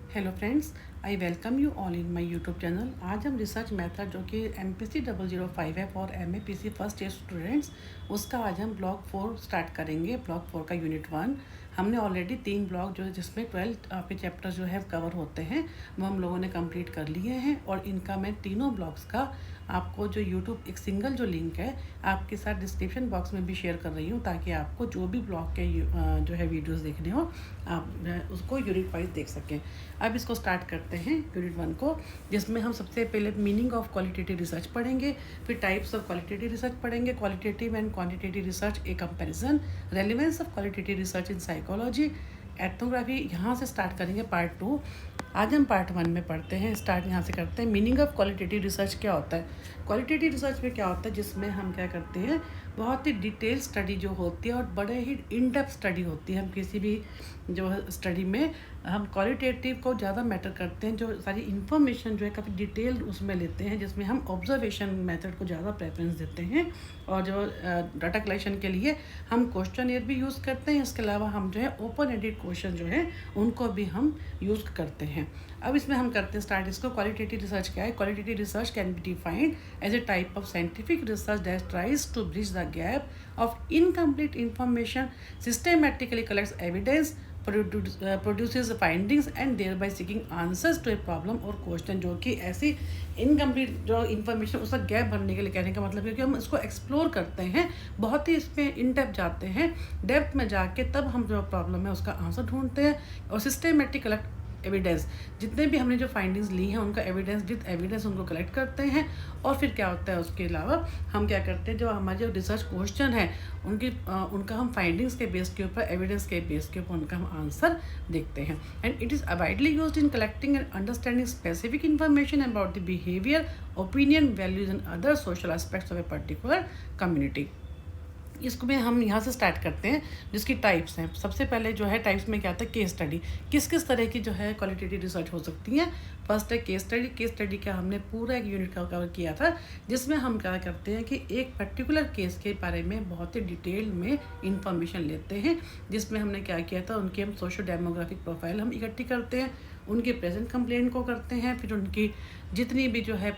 Hello friends, I welcome you all in my YouTube channel. आज हम research method जो कि MPC 005 है for MAPC first year students, उसका आज हम ब्लॉक 4 स्टार्ट करेंगे। ब्लॉक 4 का यूनिट 1 हमने ऑलरेडी 3 ब्लॉक जो है जिसमें 12 आपके चैप्टर जो है कवर होते हैं वो हम लोगों ने कंप्लीट कर लिए हैं। और इनका मैं तीनों ब्लॉक्स का आपको जो यूट्यूब एक सिंगल जो लिंक है आपके साथ डिस्क्रिप्शन बॉक्स में भी शेयर कर रही हूँ, ताकि आपको जो भी ब्लॉग के जो है वीडियोस देखने हो आप उसको यूनिट वाइज देख सकें। अब इसको स्टार्ट करते हैं यूनिट 1 को, जिसमें हम सबसे पहले मीनिंग ऑफ क्वालिटेटिव रिसर्च पढ़ेंगे, फिर टाइप्स ऑफ क्वालिटेटिव रिसर्च पढ़ेंगे, qualitative and quantitative research A comparison, relevance of qualitative research in psychology, ethnography. यहाँ से स्टार्ट करेंगे पार्ट 2। आज हम पार्ट 1 में पढ़ते हैं, स्टार्ट यहाँ से करते हैं। मीनिंग ऑफ क्वालिटेटिव रिसर्च क्या होता है? क्वालिटेटिव रिसर्च में क्या होता है, जिसमें हम क्या करते हैं, बहुत ही डिटेल स्टडी जो होती है और बड़े ही इन डेप्थ स्टडी होती है। हम किसी भी जो स्टडी में हम क्वालिटेटिव को ज़्यादा मैटर करते हैं, जो सारी इन्फॉर्मेशन जो है काफ़ी डिटेल उसमें लेते हैं, जिसमें हम ऑब्जर्वेशन मेथड को ज़्यादा प्रेफरेंस देते हैं। और जो डाटा कलेक्शन के लिए हम क्वेश्चन भी यूज़ करते हैं। इसके अलावा हम जो है ओपन एडिट क्वेश्चन जो है उनको भी हम यूज़ करते हैं। अब इसमें हम करते हैं स्टार्ट इसको। क्वालिटेटिव रिसर्च क्या है? Qualitative research can be defined as a type of scientific research that tries to bridge the gap of incomplete information, systematically collects evidence, produces findings and thereby seeking answers to a problem और question, जो कि ऐसी incomplete जो information उसका gap भरने के लिए कहने का मतलब है कि हम इसको एक्सप्लोर करते हैं, बहुत ही इसमें इन डेप्थ जाते हैं, डेप्थ में जाके तब हम जो प्रॉब्लम है उसका आंसर ढूंढते हैं। और सिस्टेमेटिक कलेक्ट एविडेंस, जितने भी हमने जो फाइंडिंग्स ली हैं उनका एविडेंस विद एविडेंस उनको कलेक्ट करते हैं। और फिर क्या होता है, उसके अलावा हम क्या करते हैं, जो हमारे जो रिसर्च क्वेश्चन है उनका हम फाइंडिंग्स के बेस के ऊपर, एविडेंस के बेस के ऊपर उनका हम आंसर देखते हैं। And it is widely used in collecting and understanding specific information about the behaviour, opinion, values and other social aspects of a particular community. इसको में हम यहाँ से स्टार्ट करते हैं, जिसकी टाइप्स हैं। सबसे पहले जो है टाइप्स में क्या आता है, केस स्टडी। किस किस तरह की जो है क्वालिटेटिव रिसर्च हो सकती है? फर्स्ट है केस स्टडी। केस स्टडी का हमने पूरा एक यूनिट का कवर किया था, जिसमें हम क्या करते हैं कि एक पर्टिकुलर केस के बारे में बहुत ही डिटेल में इंफॉर्मेशन लेते हैं, जिसमें हमने क्या किया था, उनकी हम सोशो डेमोग्राफिक प्रोफाइल हम इकट्ठी करते हैं, उनके प्रेजेंट कंप्लेंट को करते हैं, फिर उनकी जितनी भी जो है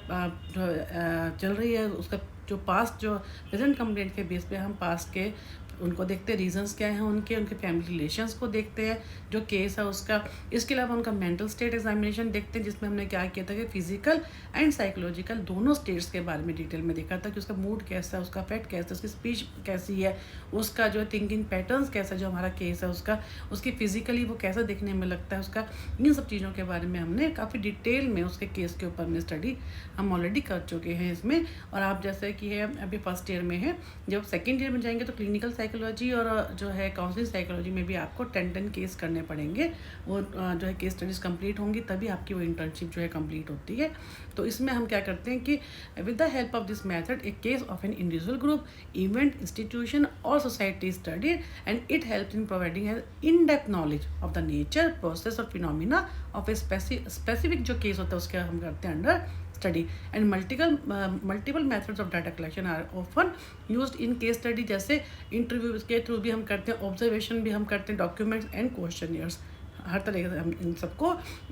चल रही है उसका जो पास्ट जो प्रेजेंट कंप्लेंट के बेस पे हम पास्ट के उनको देखते हैं, रीजंस क्या हैं उनके फैमिली रिलेशंस को देखते हैं, जो केस है उसका। इसके अलावा उनका मेंटल स्टेट एग्जामिनेशन देखते हैं, जिसमें हमने क्या किया था कि फिजिकल एंड साइकोलॉजिकल दोनों स्टेट्स के बारे में डिटेल में देखा था कि उसका मूड कैसा है, उसका अफेक्ट कैसा है, उसकी स्पीच कैसी है, उसका जो थिंकिंग पैटर्न्स कैसा है, जो हमारा केस है उसका, उसकी फिजिकली वो कैसा देखने में लगता है उसका। इन सब चीज़ों के बारे में हमने काफ़ी डिटेल में उसके केस के ऊपर में स्टडी हम ऑलरेडी कर चुके हैं इसमें। और आप जैसे कि है अभी फर्स्ट ईयर में है, जब सेकेंड ईयर में जाएंगे तो क्लिनिकल साइकोलॉजी और जो है काउंसलिंग साइकोलॉजी में भी आपको 10 केस करने पड़ेंगे। वो जो है केस स्टडीज़ कंप्लीट होंगी तभी आपकी वो इंटर्नशिप जो है कंप्लीट होती है। तो इसमें हम क्या करते हैं कि with the help of this method a case of an individual group, event, institution और society study, and it helps in providing in depth knowledge of the nature, process और फिनोमिना ऑफ ए स्पेसिफिक जो case होता है उसके हम करते हैं under study. And multiple methods of data collection are often used in case study, जैसे interview के थ्रू भी हम करते हैं, ऑब्जर्वेशन भी हम करते हैं, डॉक्यूमेंट्स एंड क्वेश्चनियर्स, हर तरह से हम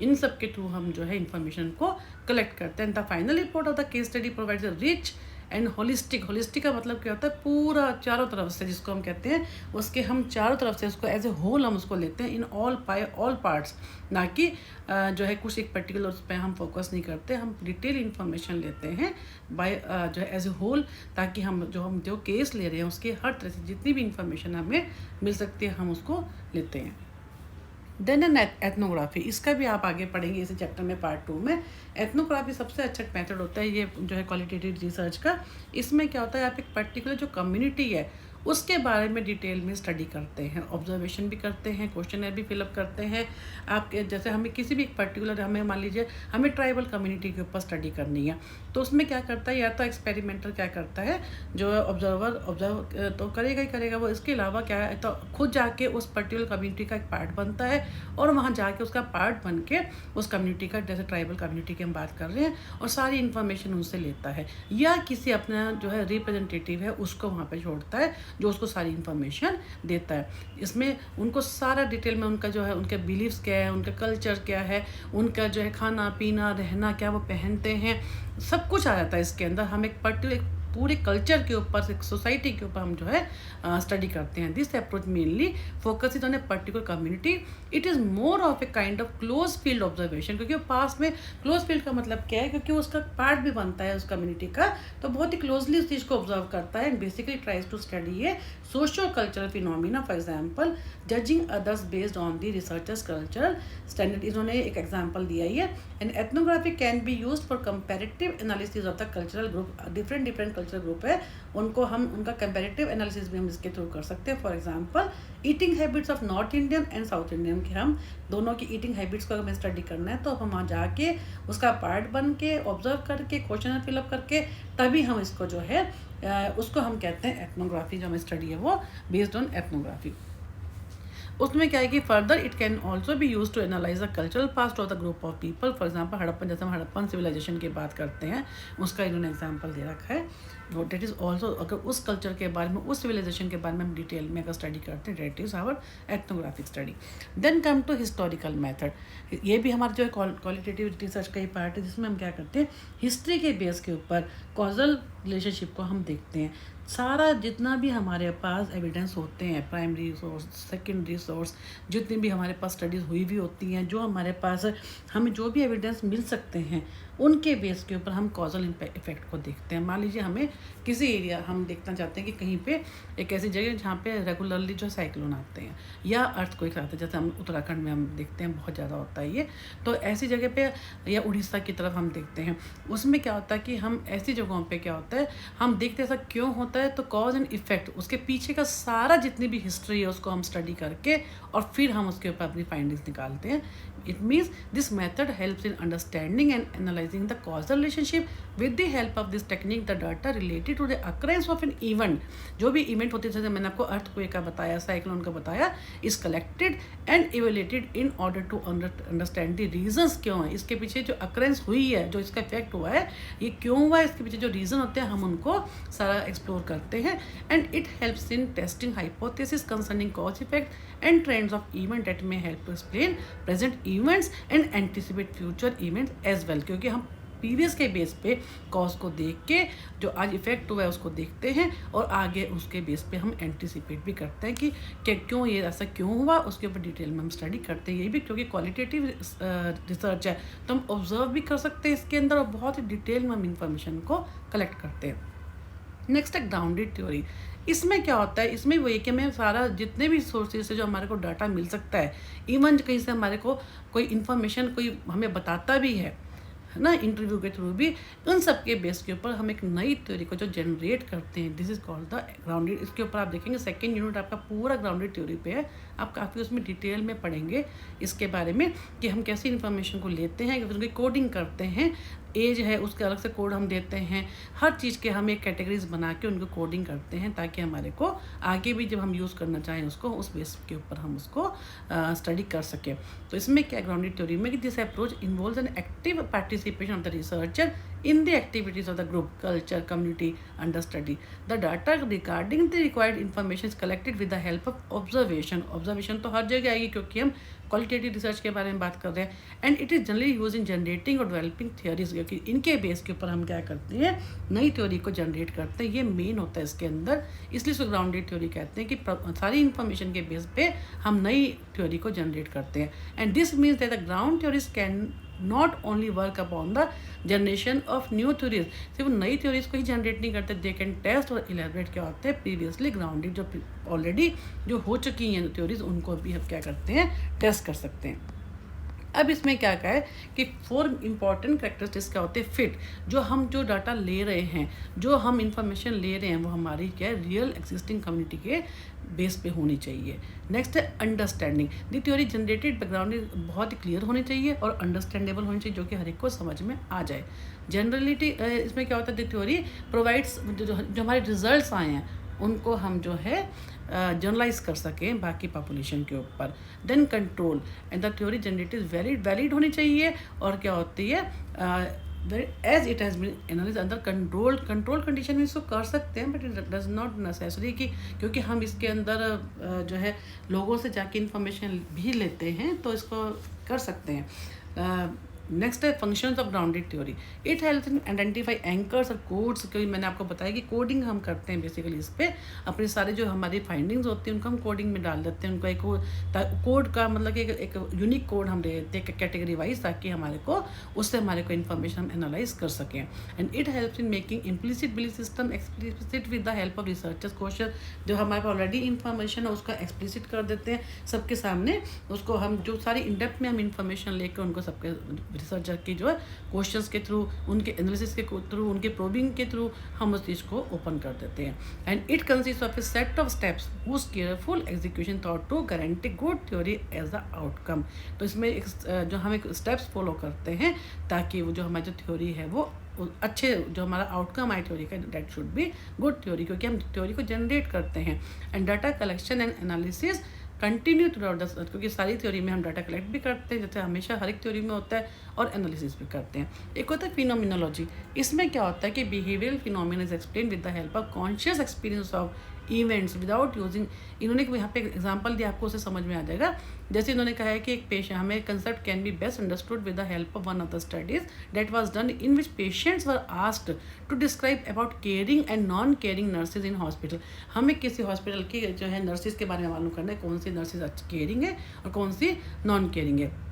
इन सब के थ्रू हम जो है इंफॉर्मेशन को कलेक्ट करते हैं। The final report of the case study provides a rich and holistic का मतलब क्या होता है, पूरा चारों तरफ से जिसको हम कहते हैं, उसके हम चारों तरफ से उसको एज ए होल हम उसको लेते हैं, इन ऑल पार्ट्स, ना कि जो है कुछ एक पर्टिकुलर उस पर हम फोकस नहीं करते, हम डिटेल इन्फॉर्मेशन लेते हैं बाय जो है एज ए होल, ताकि हम जो केस ले रहे हैं उसके हर तरह से जितनी भी इंफॉर्मेशन हमें मिल सकती है हम उसको लेते हैं। देन एन एथनोग्राफी, इसका भी आप आगे पढ़ेंगे इसी चैप्टर में पार्ट 2 में। एथनोग्राफी सबसे अच्छा मेथड होता है ये जो है क्वालिटेटिव रिसर्च का। इसमें क्या होता है, आप एक पर्टिकुलर जो कम्युनिटी है उसके बारे में डिटेल में स्टडी करते हैं, ऑब्जर्वेशन भी करते हैं, क्वेश्चनर भी फिलअप करते हैं। आपके जैसे हमें किसी भी एक पर्टिकुलर हमें मान लीजिए हमें ट्राइबल कम्युनिटी के ऊपर स्टडी करनी है, तो उसमें क्या करता है, या तो एक्सपेरिमेंटर क्या करता है, जो ऑब्जर्व तो करेगा ही करेगा वो, इसके अलावा क्या है तो खुद जाके उस पर्टिकुलर कम्युनिटी का एक पार्ट बनता है और वहाँ जाके उसका पार्ट बन के उस कम्युनिटी का, जैसे ट्राइबल कम्युनिटी की हम बात कर रहे हैं, और सारी इन्फॉर्मेशन उनसे लेता है, या किसी अपना जो है रिप्रेजेंटेटिव है उसको वहाँ पर छोड़ता है, जो उसको सारी इन्फॉर्मेशन देता है। इसमें उनको सारा डिटेल में उनका जो है, उनके बिलीव्स क्या है, उनका कल्चर क्या है, उनका जो है खाना पीना रहना, क्या वो पहनते हैं, सब कुछ आ जाता है इसके अंदर। हम एक पर्टिकुलर पूरे कल्चर के ऊपर, एक सोसाइटी के ऊपर हम जो है स्टडी करते हैं। This approach mainly focus is on a particular community. It is more of a kind of close field observation, क्योंकि वो पास में, क्लोज फील्ड का मतलब क्या है, क्योंकि उसका पार्ट भी बनता है उस कम्युनिटी का, तो बहुत ही क्लोजली उस चीज़ को ऑब्जर्व करता है and basically tries to study a socio cultural phenomena. For example judging others based on the researchers cultural standard. इन्होंने एक एग्जाम्पल दिया ही है। And ethnography can be use for comparative analysis of the cultural group. Different cultural group है, उनको हम उनका comparative analysis भी हम इसके थ्रू कर सकते हैं। For example eating habits of north Indian and south Indian की हम दोनों की ईटिंग हैबिट्स को हमें स्टडी करना है, तो हम वहाँ जाके उसका पार्ट बन के ऑब्जर्व करके क्वेश्चन फिलअप करके तभी हम इसको जो है उसको हम कहते हैं एथनोग्राफी। जो हमें स्टडी है वो बेस्ड ऑन एथनोग्राफी। उसमें क्या है कि further it can also be use to analyse the cultural past of the group of people. For example Harappan, जैसे हम हड़प्पन सिविलाइजेशन की बात करते हैं, उसका इन्होंने एग्जाम्पल दे रखा है। डेट इज़ ऑल्सो, अगर उस कल्चर के बारे में, उस सिविलाइजेशन के बारे में हम डिटेल में अगर स्टडी करते हैं, that is our ethnographic study. Then come to historical method. ये भी हमारा जो है क्वालिटेटिव रिसर्च का ही पार्ट है, जिसमें हम क्या करते हैं, हिस्ट्री के बेस के ऊपर कॉजल रिलेशनशिप को हम देखते हैं। सारा जितना भी हमारे पास एविडेंस होते हैं, प्राइमरी सोर्स, सेकेंडरी सोर्स, जितनी भी हमारे पास स्टडीज़ हुई भी होती हैं, जो हमारे पास हमें जो भी एविडेंस मिल सकते हैं, उनके बेस के ऊपर हम कॉजल इफेक्ट को देखते हैं। मान लीजिए हमें किसी एरिया, हम देखना चाहते हैं कि कहीं पे एक ऐसी जगह जहाँ पे रेगुलरली जो साइक्लोन आते हैं या अर्थक्वेक आते हैं, जैसे हम उत्तराखंड में हम देखते हैं बहुत ज़्यादा होता है ये, तो ऐसी जगह पे, या उड़ीसा की तरफ हम देखते हैं, उसमें क्या होता है कि हम ऐसी जगहों पे क्या होता है, हम देखते हैं ऐसा क्यों होता है, तो कॉज एंड इफेक्ट, उसके पीछे का सारा जितनी भी हिस्ट्री है उसको हम स्टडी करके और फिर हम उसके ऊपर अपनी फाइंडिंग्स निकालते हैं। It means this method helps in understanding and analysing the causal relationship. With the help of this technique the data related to the occurrence of an event, जो भी इवेंट होते हैं, जैसे मैंने आपको अर्थक्वेक का बताया, साइक्लोन का बताया, is collected and evaluated in order to understand the reasons, क्यों है इसके पीछे जो अकरेंस हुई है, जो इसका इफेक्ट हुआ है, ये क्यों हुआ है, इसके पीछे जो रीजन होते हैं हम उनको सारा एक्सप्लोर करते हैं। And it helps in testing hypothesis concerning cause effect and trends of event that may help to explain present events and anticipate future events as well. क्योंकि हम प्रीवियस के बेस पे कॉज को देख के जो आज इफेक्ट हुआ है उसको देखते हैं और आगे उसके बेस पे हम एंटिसिपेट भी करते हैं कि क्यों ये ऐसा क्यों हुआ, उसके ऊपर डिटेल में हम स्टडी करते हैं। ये भी क्योंकि क्वालिटेटिव रिसर्च है, तो हम ऑब्जर्व भी कर सकते हैं इसके अंदर और बहुत ही डिटेल में हम इंफॉर्मेशन को कलेक्ट करते हैं। नेक्स्ट है ग्राउंडेड थ्योरी। इसमें क्या होता है, इसमें वही कि हमें सारा जितने भी सोर्सेज से जो हमारे को डाटा मिल सकता है, इवन कहीं से हमारे को कोई इन्फॉर्मेशन कोई हमें बताता भी है ना, इंटरव्यू के थ्रू भी, उन सब के बेस के ऊपर हम एक नई थ्योरी को जो जनरेट करते हैं, this is called the grounded. इसके ऊपर आप देखेंगे सेकेंड यूनिट आपका पूरा ग्राउंडेड थ्योरी पे है। आप काफ़ी उसमें डिटेल में पढ़ेंगे इसके बारे में कि हम कैसे इन्फॉर्मेशन को लेते हैं, फिर उनकी कोडिंग करते हैं, एज है उसके अलग से कोड हम देते हैं, हर चीज़ के हम एक कैटेगरीज बना के उनको कोडिंग करते हैं, ताकि हमारे को आगे भी जब हम यूज़ करना चाहें उसको, उस बेस के ऊपर हम उसको स्टडी कर सकें। तो इसमें क्या ग्राउंडेड थ्योरी में कि this approach involves an active participation of the researcher in the activities of the group, culture, community under study. The data regarding the required information is collected with the help of observation. Observation तो हर जगह आएगी क्योंकि हम qualitative research के बारे में बात कर रहे हैं। And it is generally use in generating और डेवलपिंग थियोरीज, क्योंकि इनके बेस के ऊपर हम क्या करते हैं, नई थ्योरी को जनरेट करते हैं। ये मेन होता है इसके अंदर, इसलिए इसको ग्राउंडेड थ्योरी कहते हैं कि सारी इन्फॉर्मेशन के बेस पे हम नई थ्योरी को जनरेट करते हैं। And this means that the ground theories can not only work upon the generation of new theories, सिर्फ नई थ्योरीज को ही जनरेट नहीं करते, दे कैन टेस्ट और इलेबरेट क्या होते हैं प्रीवियसली ग्राउंडेड, जो ऑलरेडी जो हो चुकी हैं थ्योरीज, उनको भी हम क्या करते हैं, टेस्ट कर सकते हैं। अब इसमें क्या क्या है कि 4 इंपॉर्टेंट कैरेक्टरिस्टिक्स क्या होते हैं। फिट, जो हम जो डाटा ले रहे हैं, जो हम इंफॉर्मेशन ले रहे हैं, वो हमारी क्या है, रियल एग्जिस्टिंग कम्युनिटी के बेस पे होनी चाहिए। नेक्स्ट है understanding, the theory generated background बहुत ही क्लियर होनी चाहिए और अंडरस्टैंडेबल होनी चाहिए, जो कि हर एक को समझ में आ जाए। जनरलिटी, इसमें क्या होता है, द थ्योरी प्रोवाइड्स, जो हमारे रिजल्ट्स आए हैं उनको हम जो है जनरलाइज कर सकें बाकी पॉपुलेशन के ऊपर। Then control, and the theory generated valid होनी चाहिए, और क्या होती है as it has been analyse under control condition में इसको कर सकते हैं, but it does not necessary कि क्योंकि हम इसके अंदर जो है लोगों से जाके इंफॉर्मेशन भी लेते हैं तो इसको कर सकते हैं। नेक्स्ट है functions of grounded theory. It help in identify anchors और कोड्स, क्योंकि मैंने आपको बताया कि कोडिंग हम करते हैं बेसिकली इस पर अपने सारे जो हमारी फाइंडिंग्स होती हैं उनको हम कोडिंग में डाल देते हैं। उनको एक कोड का मतलब कि एक यूनिक कोड हम दे देते हैं कैटेगरी वाइज, ताकि हमारे को उससे हमारे को इन्फॉर्मेशन हम एनालाइज कर सकें। And it helps in making implicit belief system explicit with the help of researchers question. जो हमारे पास ऑलरेडी इन्फॉर्मेशन है उसका एक्सप्लिसिट कर देते हैं सबके सामने, उसको हम जो सारी इनडेप्थ में हम इन्फॉर्मेशन लेकर उनको सबके रिसर्चर की जो है क्वेश्चंस के थ्रू, उनके एनालिसिस के थ्रू, उनके प्रोबिंग के थ्रू हम उस चीज़ को ओपन कर देते हैं। And it consist of a set of steps whose careful execution thought to guarantee good theory as the outcome. तो इसमें एक जो हम एक स्टेप्स फॉलो करते हैं ताकि वो जो हमारी जो थ्योरी है वो अच्छे जो हमारा आउटकम आए थ्योरी का, that should be good theory, क्योंकि हम थ्योरी को जनरेट करते हैं। And data collection and analysis continue through out the, क्योंकि सारी थ्योरी में हम डाटा कलेक्ट भी करते हैं जैसे हमेशा हर एक थ्योरी में होता है, और एनालिसिस भी करते हैं। एक होता है फिनोमिनोलॉजी। इसमें क्या होता है कि behavioural phenomena is explain with the help of conscious experience of events without using. इन्होंने यहाँ पे एग्जांपल दिया, आपको उसे समझ में आ जाएगा। जैसे इन्होंने कहा है कि एक पेशेंट, हमें concept can be best understood with the help of one of the studies that was done in which patients were asked to describe about caring and non caring nurses in hospital. हमें किसी hospital की जो है nurses के बारे में मालूम करना है, कौन सी नर्सेज केयरिंग है और कौन सी नॉन केयरिंग है।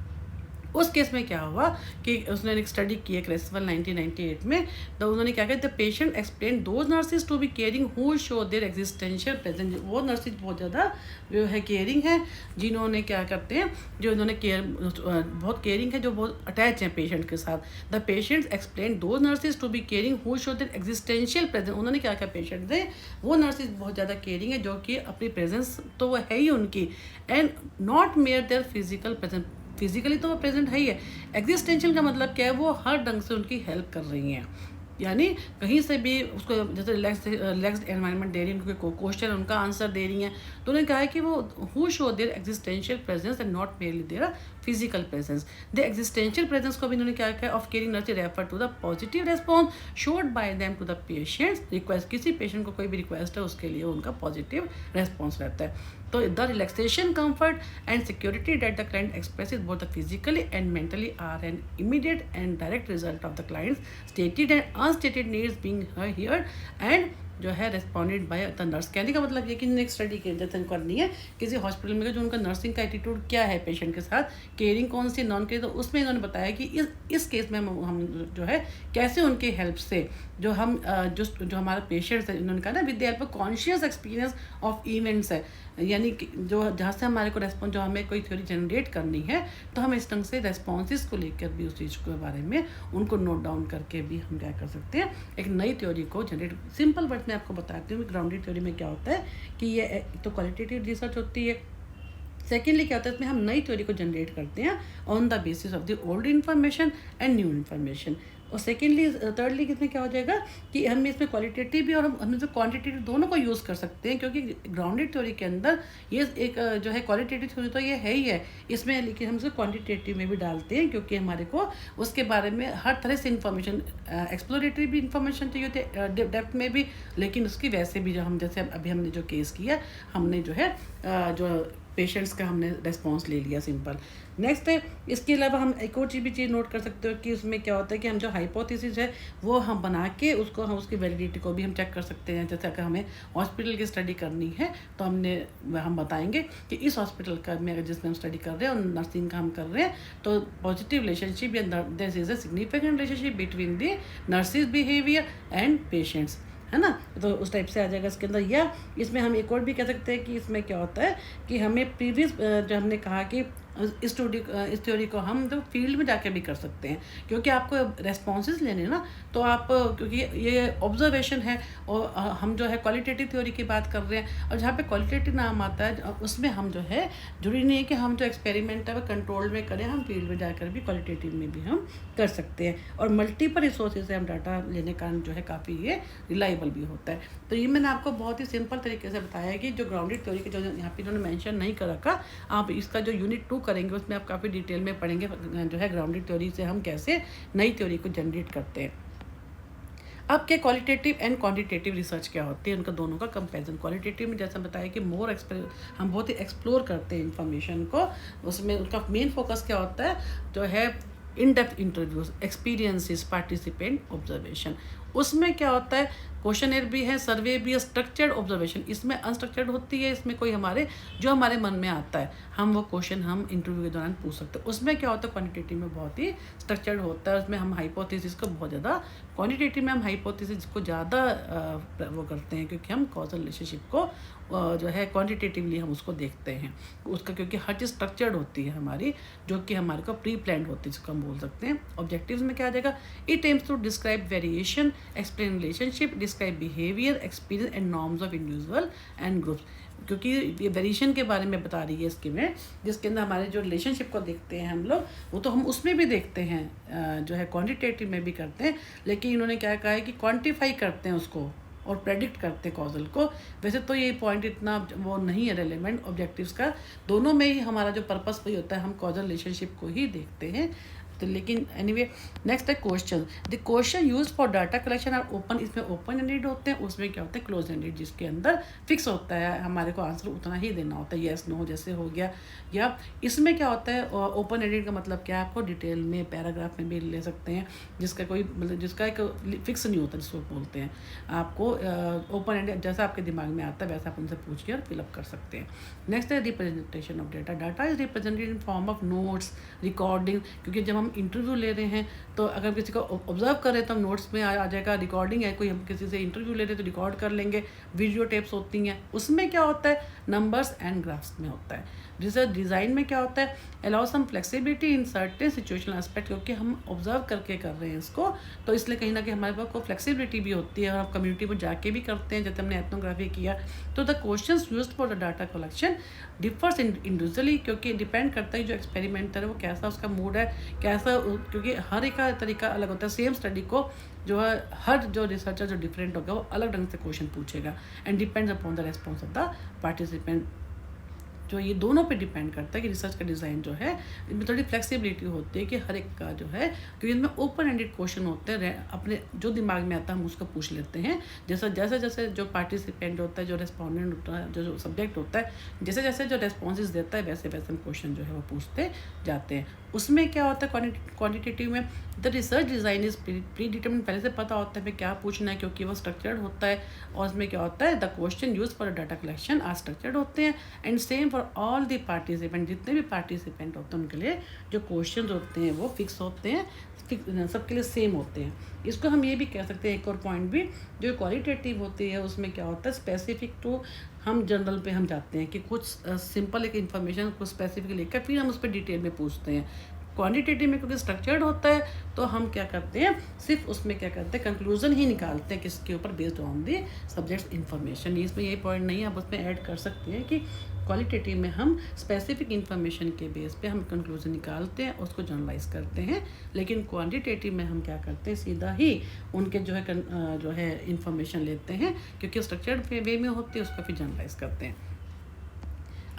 उस केस में क्या हुआ कि उसने एक स्टडी की है क्रेसवेल 1998 में, तो उन्होंने क्या किया, the patient explain those nurses to be caring who show their existential presence. वो नर्सेज बहुत ज़्यादा जो है केयरिंग है, जिन्होंने क्या करते हैं, जो इन्होंने केयर बहुत केयरिंग है, जो बहुत अटैच हैं पेशेंट के साथ। The patients explain those nurses to be caring who show their existential presence. उन्होंने क्या किया, पेशेंट से वो नर्सेज बहुत ज़्यादा केयरिंग है जो कि अपनी प्रेजेंस तो वो है ही उनकी, and not mayor there physical presence. Physically तो वो प्रेजेंट है ही है, एग्जिस्टेंशियल का मतलब क्या है, वो हर ढंग से उनकी हेल्प कर रही हैं, यानी कहीं से भी उसको जैसे रिलैक्स एनवायरनमेंट दे रही हैं, उनके क्वेश्चन उनका आंसर दे रही हैं। तो उन्होंने कहा है कि वो who show their existential presence and not merely their physical presence. The existential presence को भी इन्होंने क्या किया, of caring nurse refer to the positive response showed by them to the patients request. किसी पेशेंट को कोई भी रिक्वेस्ट है उसके लिए उनका पॉजिटिव रेस्पॉन्स रहता है। तो the relaxation, comfort and security that the client expresses both the physically and mentally are an immediate and direct result of the client's stated and unstated needs being heard and जो है responded by the nurse. कहने का मतलब ये कि next study की जैसे करनी है किसी हॉस्पिटल में जो उनका नर्सिंग का एटीट्यूड क्या है पेशेंट के साथ, केयरिंग कौन सी नॉन केयरिंग, तो उसमें इन्होंने बताया कि इस केस में हम जो है कैसे उनके हेल्प से जो हम जो हमारे पेशेंट्स हैं, इन्होंने कहा ना with the help of conscious experience of events है, यानी कि जो जहाँ से हमारे को रेस्पॉन्स, जो हमें कोई थ्योरी जनरेट करनी है तो हम इस ढंग से रेस्पॉन्सेस को लेकर भी उस चीज़ के बारे में उनको नोट डाउन करके भी हम क्या कर सकते हैं, एक नई थ्योरी को जनरेट। सिंपल वर्ड में आपको बताती हूँ ग्राउंडेड थ्योरी में क्या होता है कि ये तो क्वालिटेटिव रिसर्च होती है। सेकेंडली क्या होता है, इसमें हम नई थ्योरी को जनरेट करते हैं on the basis of the old information and new information. और सेकेंडली थर्डली इसमें क्या हो जाएगा कि हम इसमें क्वालिटेटिव भी और हम इसमें क्वांटिटेटिव दोनों को यूज़ कर सकते हैं, क्योंकि ग्राउंडेड थ्योरी के अंदर ये एक जो है क्वालिटेटिव थ्योरी तो ये है ही है इसमें, लेकिन हम इसे क्वांटिटेटिव में भी डालते हैं क्योंकि हमारे को उसके बारे में हर तरह से इंफॉर्मेशन, एक्सप्लोरेटरी भी इंफॉर्मेशन चाहिए होती है डेप्थ में भी, लेकिन उसकी वैसे भी जो हम जैसे अभी हमने जो केस किया, हमने जो है जो पेशेंट्स का हमने रेस्पॉन्स ले लिया, सिंपल। नेक्स्ट है, इसके अलावा हम एक और चीज़ नोट कर सकते हो कि उसमें क्या होता है कि हम जो हाइपोथेसिस है वो हम बना के उसको हम उसकी वैलिडिटी को भी हम चेक कर सकते हैं। जैसे अगर हमें हॉस्पिटल की स्टडी करनी है तो हम बताएंगे कि इस हॉस्पिटल का में अगर जिसमें हम स्टडी कर रहे हैं और नर्सिंग का हम कर रहे हैं तो पॉजिटिव रिलेशनशिप या this is a significant relationship between the nurses behaviour and patients, है ना। तो उस टाइप से आ जाएगा इसके अंदर। या इसमें हम एक और भी कह सकते हैं कि इसमें क्या होता है कि हमें प्रीवियस जो हमने कहा कि इस थ्योरी को हम तो फील्ड में जाकर भी कर सकते हैं, क्योंकि आपको रेस्पॉन्सेज लेने ना, तो आप क्योंकि ये ऑब्जर्वेशन है और हम जो है क्वालिटेटिव थ्योरी की बात कर रहे हैं, और जहाँ पे क्वालिटेटिव नाम आता है उसमें हम जो है जरूरी नहीं है कि हम जो एक्सपेरिमेंट है वो कंट्रोल में करें, हम फील्ड में जाकर भी क्वालिटेटिव में भी हम कर सकते हैं। और मल्टीपल रिसोर्सेज से हम डाटा लेने का जो है काफ़ी ये रिलायबल भी होता है। तो ये मैंने आपको बहुत ही सिंपल तरीके से बताया है कि जो ग्राउंडेड थ्योरी के जो यहाँ पे इन्होंने मेंशन नहीं कर रखा, आप इसका जो यूनिट 2 करेंगे उसमें आप काफ़ी डिटेल में पढ़ेंगे जो है ग्राउंडेड थ्योरी से हम कैसे नई थ्योरी को जनरेट करते हैं। अब क्या क्वालिटेटिव एंड क्वांटिटेटिव रिसर्च क्या होती है, उनका दोनों का कंपैरिजन। क्वालिटेटिव में जैसा बताया कि हम बहुत ही एक्सप्लोर करते हैं इन्फॉर्मेशन को, उसमें उनका मेन फोकस क्या होता है जो है in depth interviews, experiences, participant observation. उसमें क्या होता है क्वेश्चनर भी है, सर्वे भी है, स्ट्रक्चर्ड ऑब्जर्वेशन इसमें अनस्ट्रक्चर्ड होती है। इसमें कोई जो हमारे मन में आता है हम वो क्वेश्चन हम इंटरव्यू के दौरान पूछ सकते हैं। उसमें क्या होता है क्वांटिटेटिव में बहुत ही स्ट्रक्चर्ड होता है, उसमें हम हाइपोथेसिस को बहुत ज़्यादा, क्वांटिटेटिव में हम हाइपोथेसिस को ज़्यादा वो करते हैं क्योंकि हम कॉजल रिलेशनशिप को जो है क्वांटिटेटिवली हम उसको देखते हैं उसका, क्योंकि हर चीज़ स्ट्रक्चर्ड होती है हमारी, जो कि हमारे को प्री प्लान्ड होती है जिसको हम बोल सकते हैं। ऑब्जेक्टिव्स में क्या आ जाएगा, it aims to describe variation, explain relationship, describe behaviour, experience and norms of individual and groups. क्योंकि ये वेरिएशन के बारे में बता रही है इसके में, जिसके अंदर हमारे जो रिलेशनशिप को देखते हैं हम लोग, वो तो हम उसमें भी देखते हैं जो है क्वांटिटेटिव में भी करते हैं, लेकिन इन्होंने क्या कहा है कि क्वांटिफाई करते हैं उसको और प्रेडिक्ट करते हैं कॉजल को। वैसे तो ये पॉइंट इतना वो नहीं है रेलेवेंट ऑब्जेक्टिव्स का, दोनों में ही हमारा जो पर्पस वही होता है, हम कॉजल रिलेशनशिप को ही देखते हैं। तो लेकिन एनीवे नेक्स्ट है question. The question used for data collection are open, इसमें ओपन एंडेड होते हैं, उसमें क्या होता है क्लोज एंडेड, जिसके अंदर फिक्स होता है हमारे को आंसर उतना ही देना होता है, येस नो जैसे हो गया। या इसमें क्या होता है ओपन एंडेड का मतलब क्या है, आपको डिटेल में पैराग्राफ में भी ले सकते हैं, जिसका कोई मतलब जिसका एक फिक्स नहीं होता जिसको बोलते हैं। आपको ओपन एंडेड जैसा आपके दिमाग में आता है वैसा आप उनसे पूछ के और फिलअप कर सकते हैं। नेक्स्ट है representation of data. Data is represented in form of notes, recording, क्योंकि जब हम इंटरव्यू ले रहे हैं तो अगर किसी को ऑब्जर्व कर रहे हैं तो हम नोट्स में आ जाएगा। रिकॉर्डिंग है, कोई हम किसी से इंटरव्यू ले रहे हैं तो रिकॉर्ड कर लेंगे। वीडियो टेप्स होती हैं, उसमें क्या होता है नंबर्स एंड ग्राफ्स में होता है। रिसर्च डिज़ाइन में क्या होता है, allow some flexibility in certain situational aspect, क्योंकि हम ऑब्जर्व करके कर रहे हैं इसको, तो इसलिए कहीं ना कहीं हमारे पास को फ्लेक्सिबिलिटी भी होती है और हम कम्युनिटी में जाके भी करते हैं। जैसे हमने एथनोग्राफी किया तो the questions used for the data collection differs individually, क्योंकि डिपेंड करता है जो एक्सपेरिमेंटर है वो कैसा उसका मूड है, कैसा, क्योंकि हर एक का तरीका अलग होता है। सेम स्टडी को जो है हर जो रिसर्चर जो डिफरेंट होगा वो अलग ढंग से क्वेश्चन पूछेगा and depends upon the response of the participant. जो ये दोनों पे डिपेंड करता है कि रिसर्च का डिज़ाइन जो है इनमें थोड़ी फ्लेक्सिबिलिटी होती है कि हर एक का जो है, क्योंकि इनमें ओपन एंडेड क्वेश्चन होते हैं, अपने जो दिमाग में आता है हम उसको पूछ लेते हैं। जैसे जैसे जैसे जो पार्टिसिपेंट होता है, जो रेस्पॉन्डेंट होता है, जो सब्जेक्ट होता है, जैसे जैसे जो रेस्पॉन्सेज देता है वैसे वैसे हम क्वेश्चन जो है वो पूछते जाते हैं। उसमें क्या होता है क्वान्टिटेटिव में the research design is pre determine, पहले से पता होता है हमें क्या पूछना है क्योंकि वो स्ट्रक्चर्ड होता है। और उसमें क्या होता है the question use for data collection are structured होते हैं and same for all the participant, जितने भी पार्टिसिपेंट होते हैं उनके लिए जो क्वेश्चन होते हैं वो फिक्स होते हैं, सबके लिए सेम होते हैं। इसको हम ये भी कह सकते हैं एक और पॉइंट भी, जो क्वालिटेटिव होती है उसमें क्या होता है स्पेसिफिक टू, हम जनरल पे हम जाते हैं कि कुछ सिंपल एक इन्फॉर्मेशन कुछ स्पेसिफिक लेकर फिर हम उस पर डिटेल में पूछते हैं। क्वांटिटेटिव में क्योंकि स्ट्रक्चर्ड होता है तो हम क्या करते हैं सिर्फ उसमें क्या करते हैं कंक्लूजन ही निकालते हैं किसके ऊपर, based on the subject information. इसमें ये पॉइंट नहीं है, आप उसमें ऐड कर सकते हैं कि क्वालिटेटिव में हम स्पेसिफिक इन्फॉर्मेशन के बेस पे हम कंक्लूजन निकालते हैं, उसको जनरलाइज करते हैं। लेकिन क्वांटिटेटिव में हम क्या करते हैं सीधा ही उनके जो है इन्फॉर्मेशन लेते हैं, क्योंकि स्ट्रक्चर्ड वे में होती है, उसको फिर जनरलाइज करते हैं।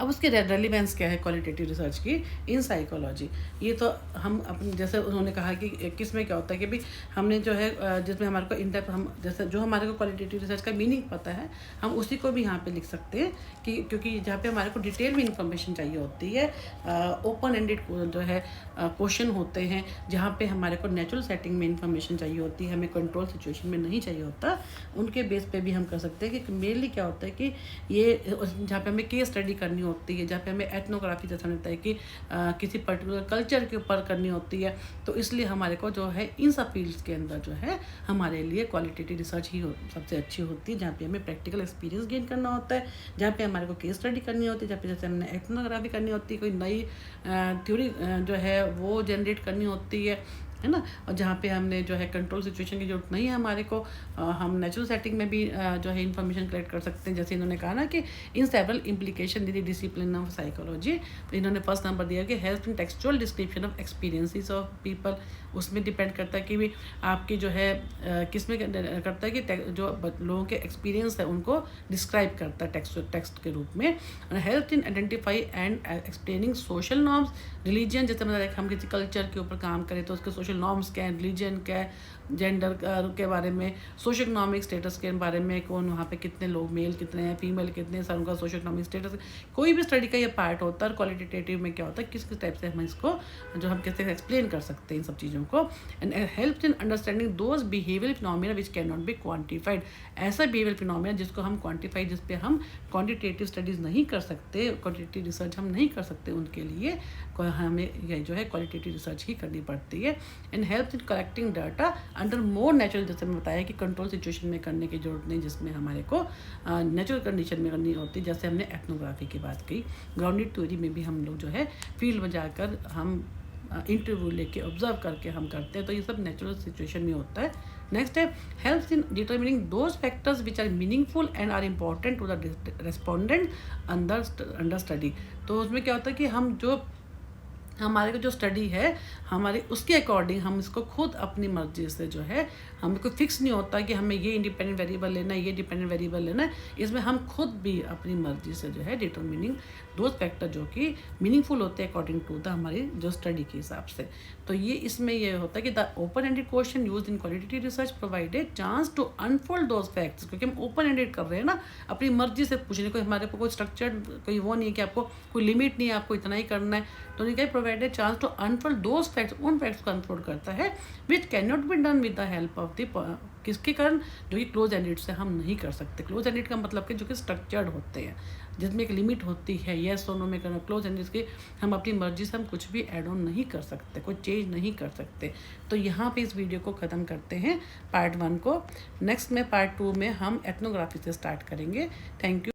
अब उसकी रेलिवेंस क्या है क्वालिटेटिव रिसर्च की इन साइकोलॉजी, ये तो हम अपने जैसे उन्होंने कहा कि किस में क्या होता है कि भाई हमने जो है जिसमें हमारे को इन डेप्थ हम जैसे जो हमारे को क्वालिटेटिव रिसर्च का मीनिंग पता है हम उसी को भी यहाँ पे लिख सकते हैं कि क्योंकि जहाँ पे हमारे को डिटेल में इंफॉर्मेशन चाहिए होती है, ओपन एंडेड जो है क्वेश्चन होते हैं, जहाँ पे हमारे को नेचुरल सेटिंग में इंफॉर्मेशन चाहिए होती है, हमें कंट्रोल सिचुएशन में नहीं चाहिए होता, उनके बेस पे भी हम कर सकते हैं कि मेनली क्या होता है कि ये जहाँ पे हमें केस स्टडी करनी होती है, जहाँ पे हमें एथनोग्राफी जैसा मिलता है कि किसी पर्टिकुलर कल्चर के ऊपर करनी होती है, तो इसलिए हमारे को जो है इन सब फील्ड्स के अंदर जो है हमारे लिए क्वालिटेटिव रिसर्च ही सबसे अच्छी होती है, जहाँ पे हमें प्रैक्टिकल एक्सपीरियंस गेन करना होता है, जहाँ पे हमारे को केस स्टडी करनी होती है, जहाँ पे जैसे हमने एथनोग्राफी करनी होती है, कोई नई थ्योरी जो है वो जनरेट करनी होती है, है ना। और जहाँ पे हमने जो है कंट्रोल सिचुएशन की जरूरत नहीं है हमारे को, हम नेचुरल सेटिंग में भी जो है इन्फॉर्मेशन कलेक्ट कर सकते हैं। जैसे इन्होंने कहा ना कि in several implication the discipline of psychology, तो इन्होंने फर्स्ट नंबर दिया कि help in textual description of experiences of people. उसमें डिपेंड करता है कि भी आपकी जो है किस में करता है कि जो लोगों के एक्सपीरियंस है उनको डिस्क्राइब करता है टेक्स्ट के रूप में। Help in identify and explaining social norms, religion, जैसे मतलब हम किसी कल्चर के ऊपर काम करें तो उसके सोशल नॉर्म्स क्या है, रिलीजन क्या है, जेंडर के बारे में, सोशो इकोनॉमिक स्टेटस के बारे में, कौन वहाँ पे कितने लोग, मेल कितने हैं, फीमेल कितने हैं, सर उनका सोशो इकोनॉमिक स्टेटस। कोई भी स्टडी का ये पार्ट होता है। क्वालिटेटिव में क्या होता है, किस किस टाइप से हम इसको जो हम कैसे एक्सप्लेन कर सकते हैं इन सब चीज़ों को। And help in understanding those behaviour phenomena which can not B quantified. ऐसा बिहेवियर फिनोमिना जिसको हम क्वान्टिफाई, जिस पे हम क्वान्टिटेटिव स्टडीज़ नहीं कर सकते, क्वान्टिटेटिव रिसर्च हम नहीं कर सकते, उनके लिए हमें ये जो है क्वालिटेटिव रिसर्च ही करनी पड़ती है। And help in collecting data under more natural, जैसे मैं बताया कि कंट्रोल सिचुएशन में करने की जरूरत नहीं, जिसमें हमारे को नेचुरल कंडीशन में करनी होती है। जैसे हमने एथनोग्राफी की बात की, ग्राउंडेड थ्योरी में भी हम लोग जो है फील्ड में जाकर हम इंटरव्यू लेके ऑब्जर्व करके हम करते हैं, तो ये सब नेचुरल सिचुएशन में होता है। नेक्स्ट है helps in determining those factors which are meaningful and are important to the respondent under study. तो उसमें क्या होता है कि हम जो हमारे को जो स्टडी है हमारी उसके अकॉर्डिंग हम इसको खुद अपनी मर्जी से जो है, हमें कोई फिक्स नहीं होता कि हमें ये इंडिपेंडेंट वेरिएबल लेना है, ये डिपेंडेंट वेरिएबल लेना है। इसमें हम खुद भी अपनी मर्जी से जो है डिटरमिनिंग दोज फैक्टर जो कि मीनिंगफुल होते हैं अकॉर्डिंग टू द हमारी जो स्टडी के हिसाब से। तो ये इसमें ये होता है कि the open ended question use in qualitative research provided chance to unfold those facts, क्योंकि हम ओपन एंडेड कर रहे हैं ना, अपनी मर्जी से पूछने को, हमारे को कोई स्ट्रक्चर्ड कोई वो नहीं है कि आपको कोई लिमिट नहीं है, आपको इतना ही करना है। तो उन्हें क्या provided chance to unfold those facts, उन फैक्ट्स को अनफोल्ड करता है which can not be done with the help of the, किसके कारण, जो कि क्लोज एंडेड से हम नहीं कर सकते। क्लोज एंडेड का मतलब कि जो कि स्ट्रक्चर्ड होते हैं, जिसमें एक लिमिट होती है, येस और नो में करना। क्लोज एंडेड के हम अपनी मर्जी से हम कुछ भी ऐड ऑन नहीं कर सकते, कोई चेंज नहीं कर सकते। तो यहाँ पे इस वीडियो को ख़त्म करते हैं पार्ट 1 को। नेक्स्ट में पार्ट 2 में हम एथनोग्राफी से स्टार्ट करेंगे। Thank you.